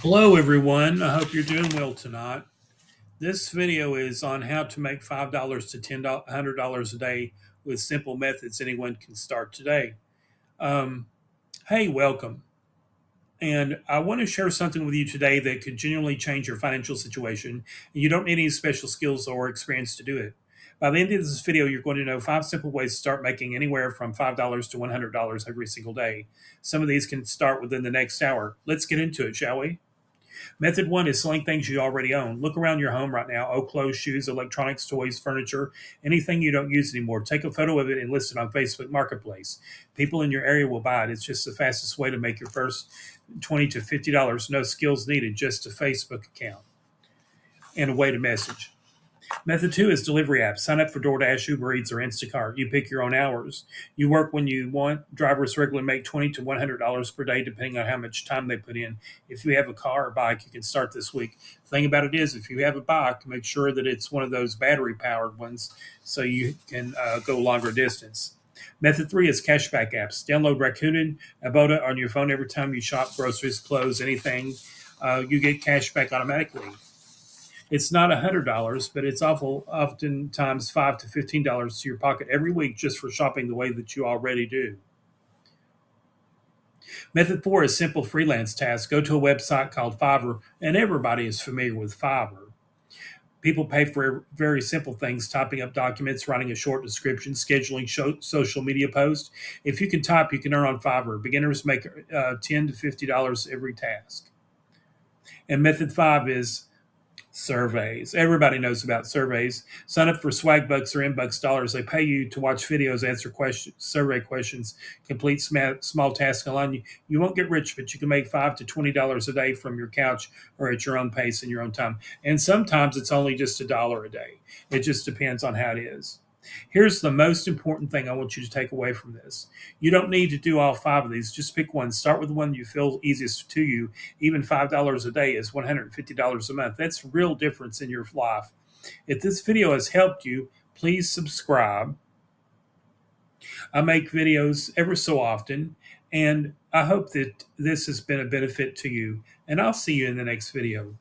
Hello, everyone. I hope you're doing well tonight. This video is on how to make $5 to $100 a day with simple methods anyone can start today. Um, hey, welcome. And I want to share something with you today that could genuinely change your financial situation. And you don't need any special skills or experience to do it. By the end of this video, you're going to know 5 simple ways to start making anywhere from $5 to $100 every single day. Some of these can start within the next hour. Let's get into it, shall we? Method one is selling things you already own. Look around your home right now: old clothes, shoes, electronics, toys, furniture, anything you don't use anymore. Take a photo of it and list it on Facebook Marketplace. People in your area will buy it. It's just the fastest way to make your first $20 to $50. No skills needed, just a Facebook account and a way to message. Method two is delivery apps. Sign up for DoorDash, Uber Eats, or Instacart. You pick your own hours. You work when you want. Drivers regularly make $20 to $100 per day, depending on how much time they put in. If you have a car or bike, you can start this week. The thing about it is, if you have a bike, make sure that it's one of those battery-powered ones so you can go longer distance. Method three is cashback apps. Download Rakuten, Aboda on your phone. Every time you shop groceries, clothes, anything, you get cashback automatically. It's not $100, but it's oftentimes $5 to $15 to your pocket every week just for shopping the way that you already do. Method four is simple freelance tasks. Go to a website called Fiverr, and everybody is familiar with Fiverr. People pay for very simple things: typing up documents, writing a short description, scheduling social media posts. If you can type, you can earn on Fiverr. Beginners make $10 to $50 every task. And method five is surveys. Everybody knows about surveys. Sign up for Swagbucks or Inbucks dollars. They pay you to watch videos, answer survey questions, complete small tasks online. You won't get rich, but you can make $5 to $20 a day from your couch or at your own pace in your own time. And sometimes it's only just $1 a day. It just depends on how it is. Here's the most important thing I want you to take away from this. You don't need to do all five of these. Just pick one. Start with the one you feel easiest to you. Even $5 a day is $150 a month. That's a real difference in your life. If this video has helped you, please subscribe. I make videos ever so often, and I hope that this has been a benefit to you. And I'll see you in the next video.